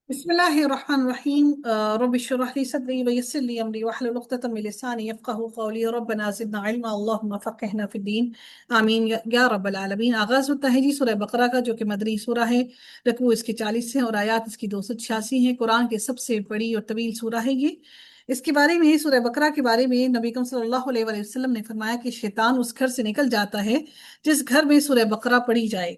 بسم الله الرحمن الرحيم. رب اشرح لي صدري ويسر لي امري واحلل عقدة من لساني يفقهوا قولي. ربنا زدنا علما اللهم فقهنا في الدين آمین یا رب العالمین. آغاز ہوتا ہے جی سورہ بقرہ کا، جو کہ مدنی سورہ ہے. رکوع اس کے 40 ہیں اور آیات اس کی 286 ہیں. قرآن کے سب سے بڑی اور طویل سورہ ہے یہ. اس کے بارے میں، سورہ بقرہ کے بارے میں، نبی اکرم صلی اللہ علیہ وآلہ وسلم نے فرمایا کہ شیطان اس گھر سے نکل جاتا ہے جس گھر میں سورہ بقرہ پڑھی جائے.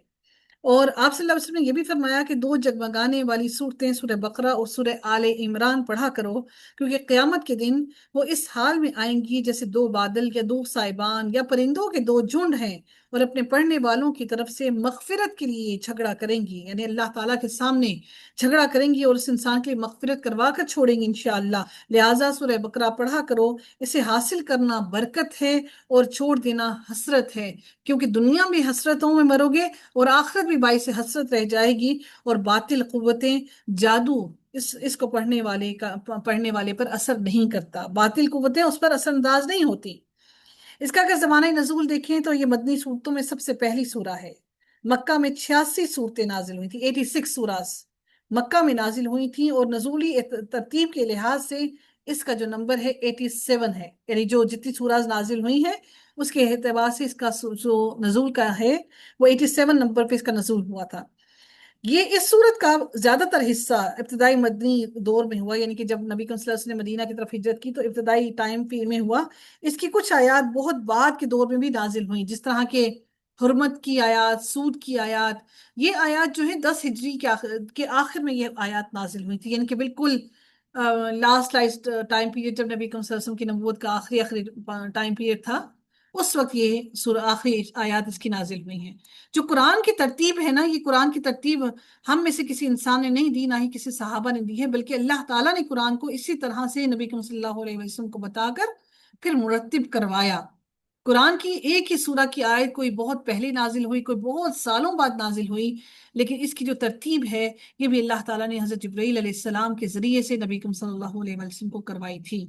اور آپ صلی اللہ علیہ وسلم نے یہ بھی فرمایا کہ دو جگمگانے والی صورتیں سورہ بقرہ اور سورہ آل عمران پڑھا کرو، کیونکہ قیامت کے دن وہ اس حال میں آئیں گی جیسے دو بادل یا دو سائبان یا پرندوں کے دو جھنڈ ہیں، اور اپنے پڑھنے والوں کی طرف سے مغفرت کے لیے جھگڑا کریں گی، یعنی اللہ تعالیٰ کے سامنے جھگڑا کریں گی اور اس انسان کے لیے مغفرت کروا کر چھوڑیں گی انشاءاللہ. لہٰذا سورہ بقرہ پڑھا کرو. اسے حاصل کرنا برکت ہے اور چھوڑ دینا حسرت ہے، کیونکہ دنیا میں حسرتوں میں مرو گے اور آخرت بھی باعث حسرت رہ جائے گی. اور باطل قوتیں، جادو اس کو پڑھنے والے پر اثر نہیں کرتا. باطل قوتیں اس پر اثر انداز نہیں ہوتی. اس کا اگر زمانہ نزول دیکھیں تو یہ مدنی صورتوں میں سب سے پہلی سورہ ہے. مکہ میں 86 صورتیں نازل ہوئی تھیں، 86 سوراز مکہ میں نازل ہوئی تھیں، اور نزولی ترتیب کے لحاظ سے اس کا جو نمبر ہے 87 ہے، یعنی جو جتنی سوراز نازل ہوئی ہیں اس کے اعتبار سے اس کا جو نزول کا ہے وہ 87 نمبر پہ اس کا نزول ہوا تھا. یہ اس صورت کا زیادہ تر حصہ ابتدائی مدنی دور میں ہوا، یعنی کہ جب نبی صلی اللہ علیہ وسلم نے مدینہ کی طرف ہجرت کی تو ابتدائی ٹائم پہ میں ہوا. اس کی کچھ آیات بہت بعد کے دور میں بھی نازل ہوئیں، جس طرح کہ حرمت کی آیات، سود کی آیات. یہ آیات جو ہیں 10 ہجری کے آخر میں یہ آیات نازل ہوئی تھی، یعنی کہ بالکل لاسٹ ٹائم پیریڈ، جب نبی صلی اللہ علیہ وسلم کی نبوت کا آخری ٹائم پیریڈ تھا، اس وقت یہ سورہ آخری آیات اس کی نازل ہوئی ہیں. جو قرآن کی ترتیب ہے نا، یہ قرآن کی ترتیب ہم میں سے کسی انسان نے نہیں دی، نہ ہی کسی صحابہ نے دی ہے، بلکہ اللہ تعالیٰ نے قرآن کو اسی طرح سے نبی کریم صلی اللہ علیہ وسلم کو بتا کر پھر مرتب کروایا. قرآن کی ایک ہی سورہ کی آیت کوئی بہت پہلے نازل ہوئی، کوئی بہت سالوں بعد نازل ہوئی، لیکن اس کی جو ترتیب ہے یہ بھی اللہ تعالیٰ نے حضرت جبرائیل علیہ السلام کے ذریعے سے نبی کریم صلی اللہ علیہ وسلم کو کروائی تھی.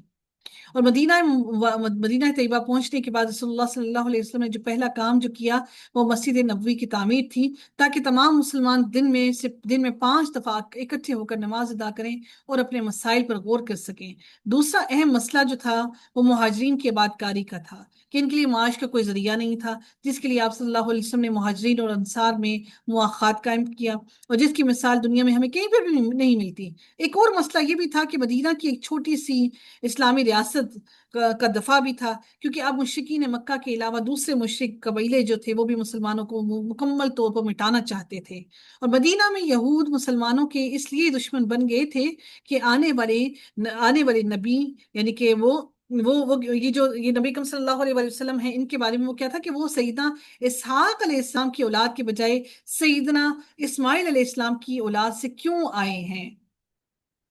اور مدینہ طیبہ پہنچنے کے بعد رسول اللہ صلی اللہ علیہ وسلم نے جو پہلا کام جو کیا وہ مسجد نبوی کی تعمیر تھی، تاکہ تمام مسلمان دن میں 5 دفعہ اکٹھے ہو کر نماز ادا کریں اور اپنے مسائل پر غور کر سکیں. دوسرا اہم مسئلہ جو تھا وہ مہاجرین کی آباد کاری کا تھا، کہ ان کے لیے معاش کا کوئی ذریعہ نہیں تھا، جس کے لیے آپ صلی اللہ علیہ وسلم نے مہاجرین اور انصار میں مواخات قائم کیا، اور جس کی مثال دنیا میں ہمیں کہیں پر بھی نہیں ملتی. ایک اور مسئلہ یہ بھی تھا کہ مدینہ کی ایک چھوٹی سی اسلامی ریاست کا دفاع بھی تھا، کیونکہ اب مشرکین مکہ کے علاوہ دوسرے مشرک قبیلے جو تھے وہ بھی مسلمانوں کو مکمل طور پر مٹانا چاہتے تھے. اور مدینہ میں یہود مسلمانوں کے اس لیے دشمن بن گئے تھے کہ آنے والے نبی، یعنی کہ یہ نبی کریم صلی اللہ علیہ وسلم ہیں، ان کے بارے میں وہ کیا تھا کہ وہ سیدنا اسحاق علیہ السلام کی اولاد کے بجائے سیدنا اسماعیل علیہ السلام کی اولاد سے کیوں آئے ہیں،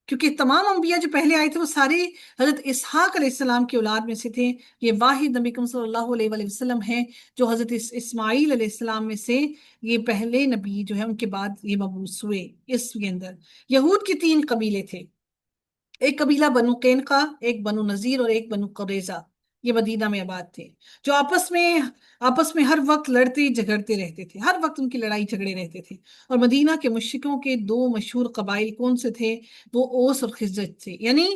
کیونکہ تمام انبیاء جو پہلے آئے تھے وہ سارے حضرت اسحاق علیہ السلام کی اولاد میں سے تھے. یہ واحد نبی کریم صلی اللہ علیہ وآلہ وسلم ہیں جو حضرت اسماعیل علیہ السلام میں سے یہ پہلے نبی جو ہے ان کے بعد یہ مبعوث ہوئے. اس کے اندر یہود کے 3 قبیلے تھے، ایک قبیلہ بنو قینقاع، ایک بنو نذیر اور ایک بنو قریظہ. یہ مدینہ میں آباد تھے، جو آپس میں ہر وقت لڑتے جھگڑتے رہتے تھے، ہر وقت ان کی لڑائی جھگڑے رہتے تھے. اور مدینہ کے مشرکوں کے 2 مشہور قبائل کون سے تھے؟ وہ اوس اور خزرج تھے. یعنی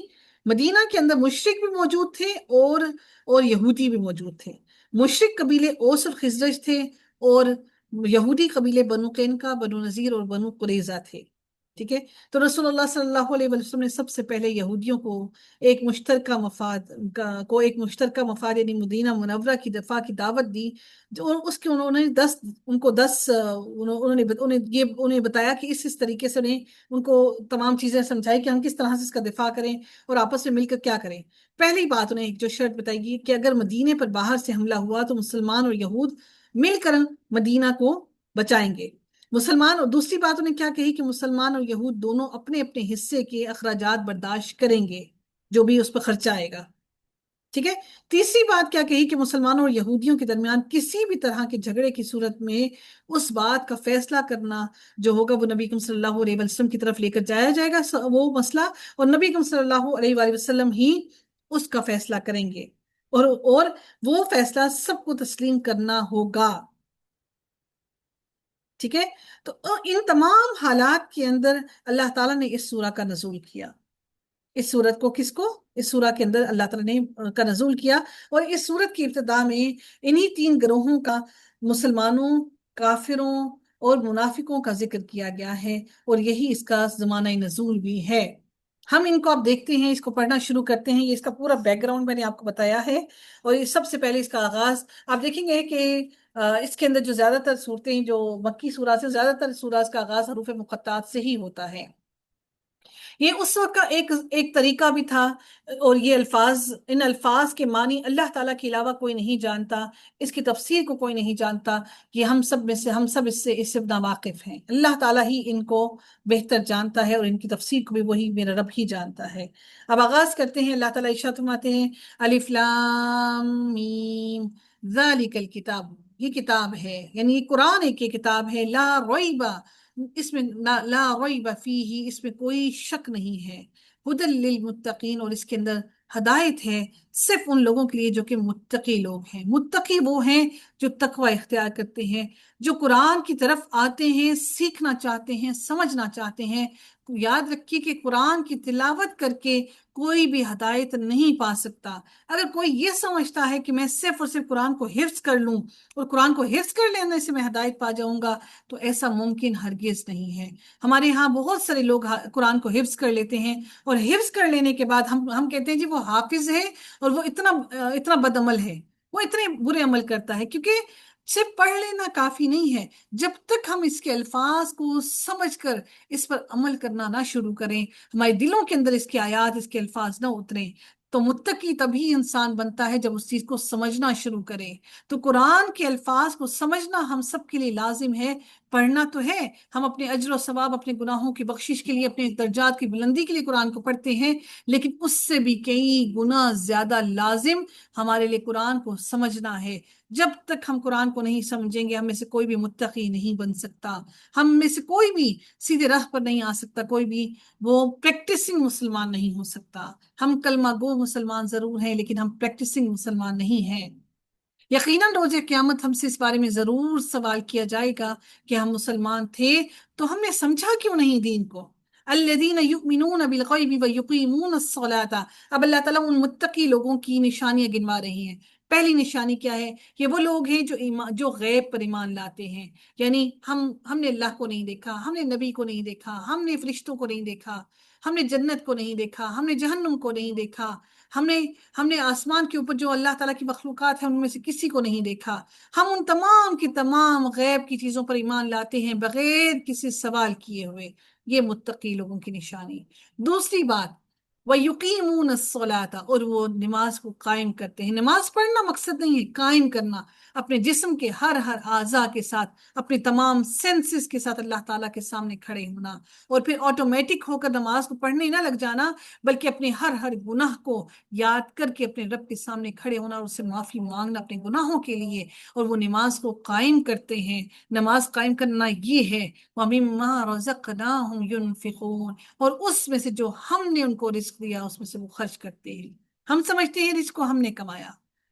مدینہ کے اندر مشرک بھی موجود تھے اور یہودی بھی موجود تھے. مشرک قبیلے اوس اور خزرج تھے، اور یہودی قبیلے بنو قینقاع، بنو نذیر اور بنو قریظہ تھے. ٹھیک ہے. تو رسول اللہ صلی اللہ علیہ وسلم نے سب سے پہلے یہودیوں کو ایک مشترکہ مفاد یعنی مدینہ منورہ کی دفاع کی دعوت دی. جو اس کے انہیں بتایا کہ اس طریقے سے ان کو تمام چیزیں سمجھائی کہ ہم کس طرح سے اس کا دفاع کریں اور آپس میں مل کر کیا کریں. پہلی بات انہیں ایک جو شرط بتائی گئی کہ اگر مدینے پر باہر سے حملہ ہوا تو مسلمان اور یہود مل کر مدینہ کو بچائیں گے. اور دوسری بات انہیں کیا کہی کہ مسلمان اور یہود دونوں اپنے اپنے حصے کے اخراجات برداشت کریں گے، جو بھی اس پر خرچہ آئے گا. ٹھیک ہے. تیسری بات کیا کہی کہ مسلمانوں اور یہودیوں کے درمیان کسی بھی طرح کے جھگڑے کی صورت میں اس بات کا فیصلہ کرنا جو ہوگا وہ نبی کریم صلی اللہ علیہ وسلم کی طرف لے کر جایا جائے گا وہ مسئلہ، اور نبی کریم صلی اللہ علیہ وآلہ وسلم ہی اس کا فیصلہ کریں گے، اور وہ فیصلہ سب کو تسلیم کرنا ہوگا. ٹھیک ہے؟ تو ان تمام حالات کے اندر اللہ تعالیٰ نے اس سورہ کا نزول کیا. اس سورت کو کس کو اس سورہ کے اندر اللہ تعالیٰ نے کا نزول کیا. اور اس سورت کی ابتدا میں انہی تین گروہوں کا، مسلمانوں، کافروں اور منافقوں کا ذکر کیا گیا ہے، اور یہی اس کا زمانہ نزول بھی ہے. ہم ان کو اب دیکھتے ہیں، اس کو پڑھنا شروع کرتے ہیں. یہ اس کا پورا بیک گراؤنڈ میں نے آپ کو بتایا ہے. اور یہ سب سے پہلے اس کا آغاز آپ دیکھیں گے کہ اس کے اندر جو زیادہ تر صورتیں جو مکی سورہ سے، زیادہ تر سورہ کا آغاز حروف مقطعات سے ہی ہوتا ہے. یہ اس وقت کا ایک طریقہ بھی تھا، اور یہ ان الفاظ کے معنی اللہ تعالیٰ کے علاوہ کوئی نہیں جانتا، اس کی تفسیر کو کوئی نہیں جانتا. یہ ہم سب اس سے ناواقف ہیں. اللہ تعالیٰ ہی ان کو بہتر جانتا ہے، اور ان کی تفسیر کو بھی وہی میرا رب ہی جانتا ہے. اب آغاز کرتے ہیں. اللہ تعالیٰ ارشاد فرماتے ہیں، الف لام میم ذالک الکتاب، یہ کتاب ہے، یعنی یہ قرآن ایک یہ کتاب ہے، لا ریب، اس میں لا ریب فیہ، اس میں کوئی شک نہیں ہے، ہدی للمتقین، اور اس کے اندر ہدایت ہے صرف ان لوگوں کے لیے جو کہ متقی لوگ ہیں. متقی وہ ہیں جو تقوی اختیار کرتے ہیں، جو قرآن کی طرف آتے ہیں، سیکھنا چاہتے ہیں، سمجھنا چاہتے ہیں. یاد رکھیے کہ قرآن کی تلاوت کر کے کوئی بھی ہدایت نہیں پا سکتا. اگر کوئی یہ سمجھتا ہے کہ میں صرف اور صرف قرآن کو حفظ کر لوں اور قرآن کو حفظ کر لینے سے میں ہدایت پا جاؤں گا، تو ایسا ممکن ہرگز نہیں ہے. ہمارے ہاں بہت سارے لوگ قرآن کو حفظ کر لیتے ہیں، اور حفظ کر لینے کے بعد ہم کہتے ہیں جی وہ حافظ ہے اور وہ اتنا بد عمل ہے، وہ اتنے برے عمل کرتا ہے. کیونکہ صرف پڑھ لینا کافی نہیں ہے. جب تک ہم اس کے الفاظ کو سمجھ کر اس پر عمل کرنا نہ شروع کریں، ہمارے دلوں کے اندر اس کی آیات، اس کے الفاظ نہ اتریں، تو متقی تبھی انسان بنتا ہے جب اس چیز کو سمجھنا شروع کرے. تو قرآن کے الفاظ کو سمجھنا ہم سب کے لیے لازم ہے. پڑھنا تو ہے، ہم اپنے اجر و ثواب، اپنے گناہوں کی بخشش کے لیے، اپنے درجات کی بلندی کے لیے قرآن کو پڑھتے ہیں، لیکن اس سے بھی کئی گنا زیادہ لازم ہمارے لیے قرآن کو سمجھنا ہے. جب تک ہم قرآن کو نہیں سمجھیں گے، ہم میں سے کوئی بھی متقی نہیں بن سکتا، ہم میں سے کوئی بھی سیدھے راہ پر نہیں آ سکتا، کوئی بھی وہ پریکٹسنگ مسلمان نہیں ہو سکتا. ہم کلمہ گو مسلمان ضرور ہیں، لیکن ہم پریکٹسنگ مسلمان نہیں ہیں. یقیناً روز قیامت ہم سے اس بارے میں ضرور سوال کیا جائے گا کہ ہم مسلمان تھے تو ہم نے سمجھا کیوں نہیں دین کو. الذین یؤمنون بالغیب ویقیمون الصلاۃ. اب اللہ تعالیٰ ان متقی لوگوں کی نشانیاں گنوا رہی ہیں. پہلی نشانی کیا ہے؟ یہ وہ لوگ ہیں جو غیب پر ایمان لاتے ہیں. یعنی ہم نے اللہ کو نہیں دیکھا، ہم نے نبی کو نہیں دیکھا، ہم نے فرشتوں کو نہیں دیکھا، ہم نے جنت کو نہیں دیکھا، ہم نے جہنم کو نہیں دیکھا، ہم نے آسمان کے اوپر جو اللہ تعالیٰ کی مخلوقات ہیں ان میں سے کسی کو نہیں دیکھا. ہم ان تمام کی تمام غیب کی چیزوں پر ایمان لاتے ہیں بغیر کسی سوال کیے ہوئے. یہ متقی لوگوں کی نشانی. دوسری بات، وَيُقِيمُونَ الصَّلَاةَ، اور وہ نماز کو قائم کرتے ہیں. نماز پڑھنا مقصد نہیں ہے، قائم کرنا، اپنے جسم کے ہر اعضاء کے ساتھ، اپنے تمام سینسز کے ساتھ اللہ تعالیٰ کے سامنے کھڑے ہونا، اور پھر آٹومیٹک ہو کر نماز کو پڑھنے نہ لگ جانا، بلکہ اپنے ہر گناہ کو یاد کر کے اپنے رب کے سامنے کھڑے ہونا اور اس سے معافی مانگنا اپنے گناہوں کے لیے. اور وہ نماز کو قائم کرتے ہیں. نماز قائم کرنا یہ ہے، وَمِمَّا رَزَقْنَاهُمْ يُنْفِقُونَ، اور اس میں سے جو ہم نے ان کو رزق دیا اس میں سے وہ خرچ کرتے ہیں. ہم سمجھتے ہیں رزق کو ہم نے کمایا،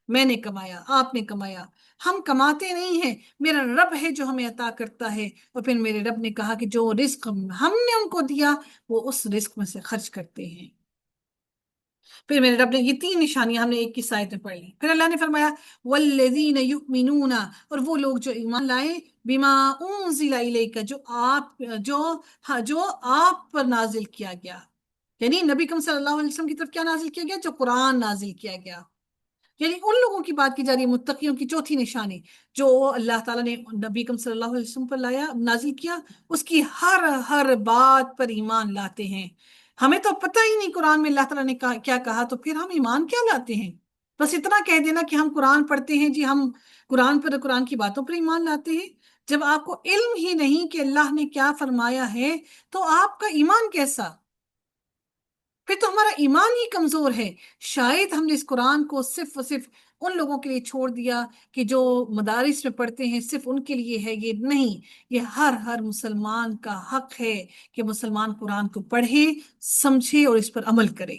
میں نے کمایا، آپ نے کمایا. ہم کماتے نہیں ہیں، میرا رب ہے جو ہمیں عطا کرتا ہے. اور پھر میرے رب نے کہا کہ جو رزق ہم نے ان کو دیا وہ اس رزق میں سے خرچ کرتے ہیں. پھر میرے رب نے یہ تین نشانیاں ہم نے ایک کی آیت میں پڑھ لی. پھر اللہ نے فرمایا والذین یؤمنون، اور وہ لوگ جو ایمان لائے، بما انزل الیک، جو آپ پر نازل کیا گیا. یعنی نبی کریم صلی اللہ علیہ وسلم کی طرف کیا نازل کیا گیا؟ جو قرآن نازل کیا گیا. یعنی ان لوگوں کی بات کی جا رہی ہے، متقیوں کی چوتھی نشانی، جو اللہ تعالیٰ نے نبی کریم صلی اللہ علیہ وسلم پر نازل کیا، اس کی ہر بات پر ایمان لاتے ہیں. ہمیں تو پتہ ہی نہیں قرآن میں اللہ تعالیٰ نے کیا کہا، تو پھر ہم ایمان کیا لاتے ہیں؟ بس اتنا کہہ دینا کہ ہم قرآن پڑھتے ہیں جی، ہم قرآن کی باتوں پر ایمان لاتے ہیں. جب آپ کو علم ہی نہیں کہ اللہ نے کیا فرمایا ہے تو آپ کا ایمان کیسا؟ پھر تو ہمارا ایمان ہی کمزور ہے. شاید ہم نے اس قرآن کو صرف اور صرف ان لوگوں کے لیے چھوڑ دیا کہ جو مدارس میں پڑھتے ہیں، صرف ان کے لیے ہے. یہ نہیں، یہ ہر مسلمان کا حق ہے کہ مسلمان قرآن کو پڑھے، سمجھے اور اس پر عمل کرے.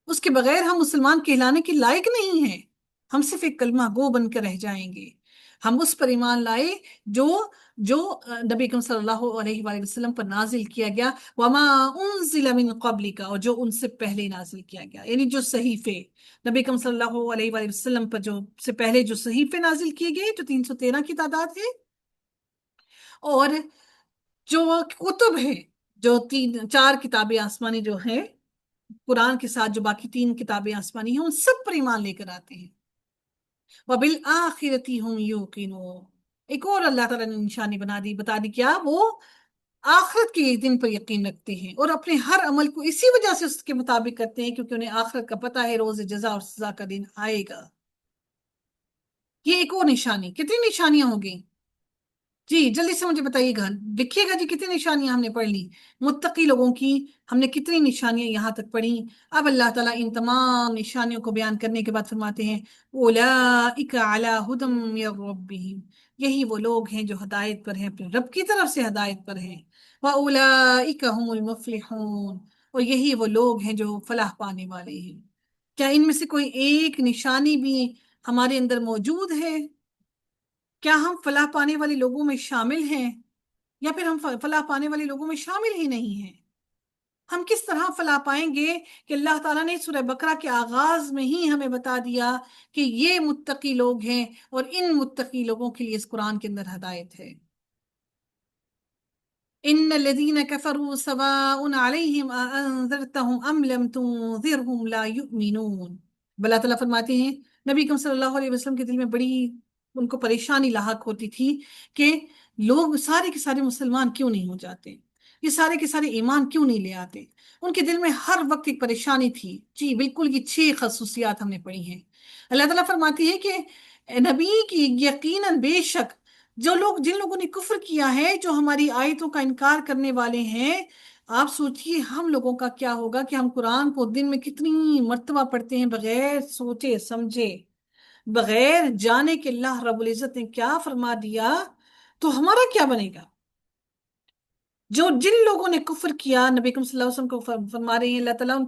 اس کے بغیر ہم مسلمان کہلانے کے لائق نہیں ہیں، ہم صرف ایک کلمہ گو بن کر رہ جائیں گے. ہم اس پر ایمان لائے جو جو نبی کریم صلی اللہ علیہ وآلہ وسلم پر نازل کیا گیا، وما انزل من قبل کا، اور جو ان سے پہلے نازل کیا گیا، یعنی جو صحیفے نبی کریم صلی اللہ علیہ وآلہ وسلم پر جو سے پہلے جو صحیفے نازل کیے گئے، جو 313 کی تعداد ہے، اور جو کتب ہیں، جو تین چار کتابیں آسمانی جو ہیں قرآن کے ساتھ، جو باقی 3 کتابیں آسمانی ہیں، ان سب پر ایمان لے کر آتے ہیں۔ وَبِالْآخِرَةِ هُمْ يُوقِنُونَ، ایک اور اللہ تعالیٰ نے نشانی بتا دی کیا، وہ آخرت کے دن پر یقین رکھتے ہیں اور اپنے ہر عمل کو اسی وجہ سے اس کے مطابق کرتے ہیں، کیونکہ انہیں آخرت کا پتہ ہے روز جزا اور سزا کا دن آئے گا۔ یہ ایک اور نشانی، کتنی نشانیاں ہوں گی؟ جی جلدی سے مجھے بتائیے گا، لکھیے گا جی، کتنی نشانیاں ہم نے پڑھ لی متقی لوگوں کی، ہم نے کتنی نشانیاں یہاں تک پڑھی۔ اب اللہ تعالیٰ ان تمام نشانیوں کو بیان کرنے کے بعد فرماتے ہیں اولئک علی ھدی من ربہم، یہی وہ لوگ ہیں جو ہدایت پر ہیں، اپنے رب کی طرف سے ہدایت پر ہیں۔ واولئک ھم المفلحون، اور یہی وہ لوگ ہیں جو فلاح پانے والے ہیں۔ کیا ان میں سے کوئی ایک نشانی بھی ہمارے اندر موجود ہے؟ کیا ہم فلاح پانے والے لوگوں میں شامل ہیں، یا پھر ہم فلاح پانے والے لوگوں میں شامل ہی نہیں ہیں؟ ہم کس طرح فلاح پائیں گے کہ اللہ تعالیٰ نے سورہ بقرہ کے آغاز میں ہی ہمیں بتا دیا کہ یہ متقی لوگ ہیں، اور ان متقی لوگوں کے لیے اس قرآن کے اندر ہدایت ہے۔ ان الذين كفروا سواء عليهم انذرتهم ام لم تنذرهم لا يؤمنون، اللہ تعالیٰ فرماتے ہیں نبی کریم صلی اللہ علیہ وسلم کے دل میں بڑی ان کو پریشانی لاحق ہوتی تھی کہ لوگ سارے کے سارے مسلمان کیوں نہیں ہو جاتے، یہ سارے کے سارے ایمان کیوں نہیں لے آتے۔ ان کے دل میں ہر وقت ایک پریشانی تھی۔ جی بالکل، یہ 6 خصوصیات ہم نے پڑھی ہیں۔ اللہ تعالیٰ فرماتی ہے کہ نبی کی یقیناً بے شک جن لوگوں نے کفر کیا ہے، جو ہماری آیتوں کا انکار کرنے والے ہیں، آپ سوچئے ہم لوگوں کا کیا ہوگا کہ ہم قرآن کو دن میں کتنی مرتبہ پڑھتے ہیں بغیر سوچے سمجھے، بغیر جانے کہ اللہ رب العزت نے کیا فرما دیا، تو ہمارا کیا بنے گا؟ جن لوگوں نے کفر کیا، نبی کریم صلی اللہ علیہ وسلم کو فرما رہے ہیں اللہ تعالیٰ ان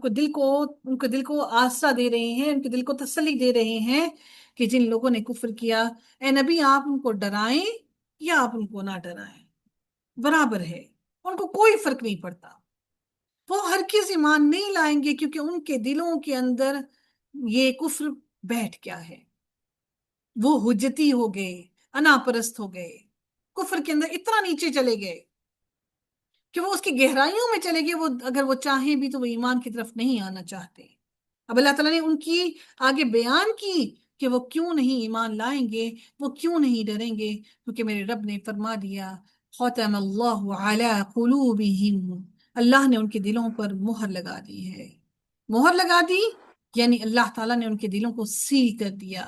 کے دل کو آسرا دے رہے ہیں، ان کے دل کو تسلی دے رہے ہیں کہ جن لوگوں نے کفر کیا، اے نبی آپ ان کو ڈرائیں یا آپ ان کو نہ ڈرائیں، برابر ہے، ان کو کوئی فرق نہیں پڑتا، وہ ہرگز ایمان نہیں لائیں گے، کیونکہ ان کے دلوں کے اندر یہ کفر بیٹھ گیا ہے، وہ حجتی ہو گئے، انا پرست ہو گئے، کفر کے اندر اتنا نیچے چلے گئے کہ وہ اس کی گہرائیوں میں چلے گئے، اگر وہ چاہیں بھی تو وہ ایمان کی طرف نہیں آنا چاہتے۔ اب اللہ تعالیٰ نے ان کی آگے بیان کی کہ وہ کیوں نہیں ایمان لائیں گے، وہ کیوں نہیں ڈریں گے، کیونکہ میرے رب نے فرما دیا ختم اللہ علی قلوبہم، اللہ نے ان کے دلوں پر مہر لگا دی ہے۔ مہر لگا دی یعنی اللہ تعالیٰ نے ان کے دلوں کو سیل کر دیا۔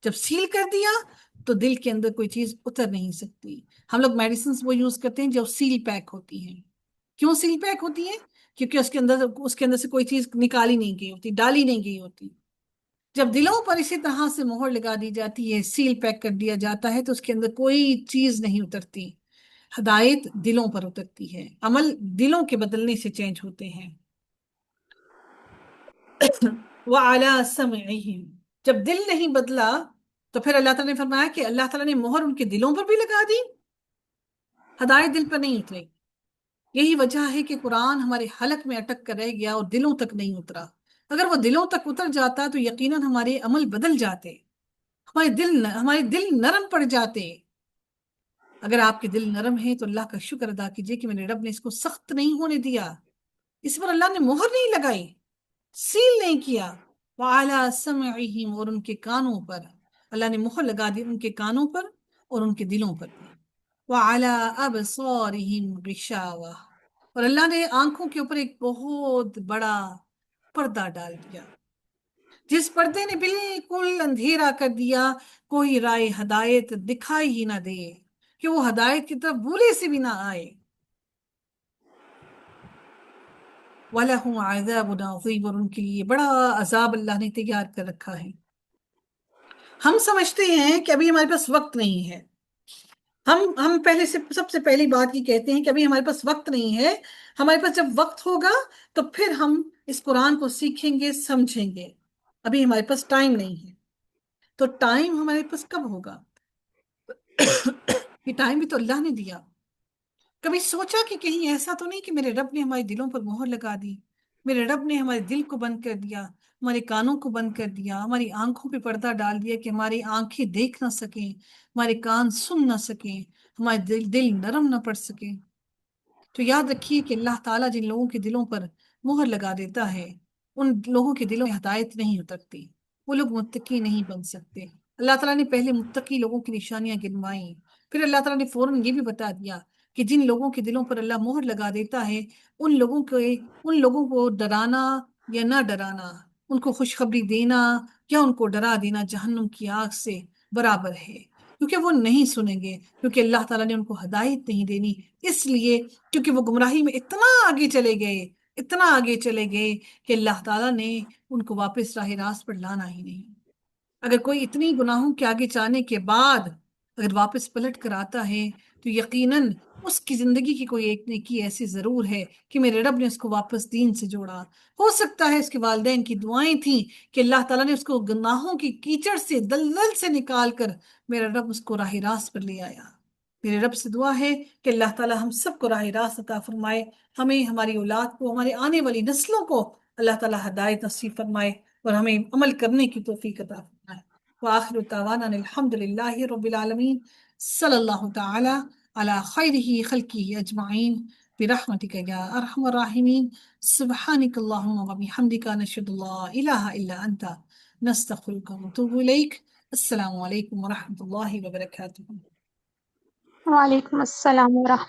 جب سیل کر دیا تو دل کے اندر کوئی چیز اتر نہیں سکتی۔ ہم لوگ میڈیسنز وہ یوز کرتے ہیں جو سیل پیک ہوتی ہیں۔ کیوں سیل پیک ہوتی ہیں؟ کیونکہ اس کے اندر سے کوئی چیز نکالی نہیں گئی ہوتی، ڈالی نہیں گئی ہوتی۔ جب دلوں پر اسی طرح سے مہر لگا دی جاتی ہے، سیل پیک کر دیا جاتا ہے، تو اس کے اندر کوئی چیز نہیں اترتی۔ ہدایت دلوں پر اترتی ہے، عمل دلوں کے بدلنے سے چینج ہوتے ہیں۔ وَعَلَىٰ سَمْعِهِمْ، جب دل نہیں بدلا تو پھر اللہ تعالیٰ نے فرمایا کہ اللہ تعالیٰ نے مہر ان کے دلوں پر بھی لگا دی، ہدایت دل پر نہیں اتری۔ یہی وجہ ہے کہ قرآن ہمارے حلق میں اٹک کر رہ گیا اور دلوں تک نہیں اترا۔ اگر وہ دلوں تک اتر جاتا تو یقیناً ہمارے عمل بدل جاتے، ہمارے دل نرم پڑ جاتے۔ اگر آپ کے دل نرم ہیں تو اللہ کا شکر ادا کیجئے کہ میرے رب نے اس کو سخت نہیں ہونے دیا، اس پر اللہ نے مہر نہیں لگائی، سیل نہیں کیا۔ وَعَلَىٰ سَمْعِهِمْ، اور ان کے کانوں پر اللہ نے مہر لگا دی، ان کے کانوں پر اور ان کے دلوں پر بھی۔ وَعَلَىٰ أَبْصَارِهِمْ غِشَاوَةٌ، اور اللہ نے آنکھوں کے اوپر ایک بہت بڑا پردہ ڈال دیا، جس پردے نے بالکل اندھیرا کر دیا، کوئی رائے ہدایت دکھائی ہی نہ دے، کہ وہ ہدایت کی طرف بھولے سے بھی نہ آئے۔ وَلَهُمْ عَذَابٌ عَظِيمٌ، اور ان کے لیے بڑا عذاب اللہ نے تیار کر رکھا ہے۔ ہم سمجھتے ہیں کہ ابھی ہمارے پاس وقت نہیں ہے، ہم پہلے سے سب سے پہلی بات یہ کہتے ہیں کہ ابھی ہمارے پاس وقت نہیں ہے، ہمارے پاس جب وقت ہوگا تو پھر ہم اس قرآن کو سیکھیں گے، سمجھیں گے، ابھی ہمارے پاس ٹائم نہیں ہے۔ تو ٹائم ہمارے پاس کب ہوگا؟ یہ ٹائم بھی تو اللہ نے دیا. کبھی سوچا کہ کہیں ایسا تو نہیں کہ میرے رب نے ہمارے دلوں پر مہر لگا دی، میرے رب نے ہمارے دل کو بند کر دیا، ہمارے کانوں کو بند کر دیا، ہماری آنکھوں پہ پردہ ڈال دیا کہ ہماری آنکھیں دیکھ نہ سکیں، ہمارے کان سن نہ سکیں، ہمارے دل نرم نہ پڑ سکیں. تو یاد رکھیے کہ اللہ تعالیٰ جن لوگوں کے دلوں پر مہر لگا دیتا ہے ان لوگوں کے دلوں میں ہدایت نہیں اترتی، وہ لوگ متقی نہیں بن سکتے. اللہ تعالیٰ نے پہلے متقی لوگوں کی نشانیاں گنوائیں، پھر اللہ تعالیٰ نے فوراً یہ بھی بتا دیا کہ جن لوگوں کے دلوں پر اللہ مہر لگا دیتا ہے ان لوگوں کو ڈرانا یا نہ ڈرانا، ان کو خوشخبری دینا یا ان کو ڈرا دینا جہنم کی آگ سے برابر ہے، کیونکہ وہ نہیں سنیں گے، کیونکہ اللہ تعالیٰ نے ان کو ہدایت نہیں دینی. اس لیے کیونکہ وہ گمراہی میں اتنا آگے چلے گئے، اتنا آگے چلے گئے کہ اللہ تعالیٰ نے ان کو واپس راہ راست پر لانا ہی نہیں. اگر کوئی اتنی گناہوں کے آگے جانے کے بعد اگر واپس پلٹ کر آتا ہے تو یقیناً اس کی زندگی کی کوئی ایک نیکی ایسی ضرور ہے کہ میرے رب نے اس کو واپس دین سے جوڑا. ہو سکتا ہے اس کے والدین کی دعائیں تھیں کہ اللہ تعالیٰ نے اس کو گناہوں کی کیچڑ سے دلدل سے نکال کر میرا رب اس کو راہ راست پر لے آیا. میرے رب سے دعا ہے کہ اللہ تعالیٰ ہم سب کو راہ راست عطا فرمائے، ہمیں، ہماری اولاد کو، ہمارے آنے والی نسلوں کو اللہ تعالیٰ ہدایت نصیب فرمائے اور ہمیں عمل کرنے کی توفیق عطا فرمائے. وآخر دعوانا الحمد للہ رب العالمین. صلی اللہ تعالی علی خیرہ خلقہ اجمعین برحمتک یا ارحم الراحمین. سبحانک اللہم وبحمدک نشہد لا الہ الا انت نستغفرک ونتوب الیک. السلام علیکم ورحمۃ اللہ وبرکاتہ. وعلیکم السلام ورحمۃ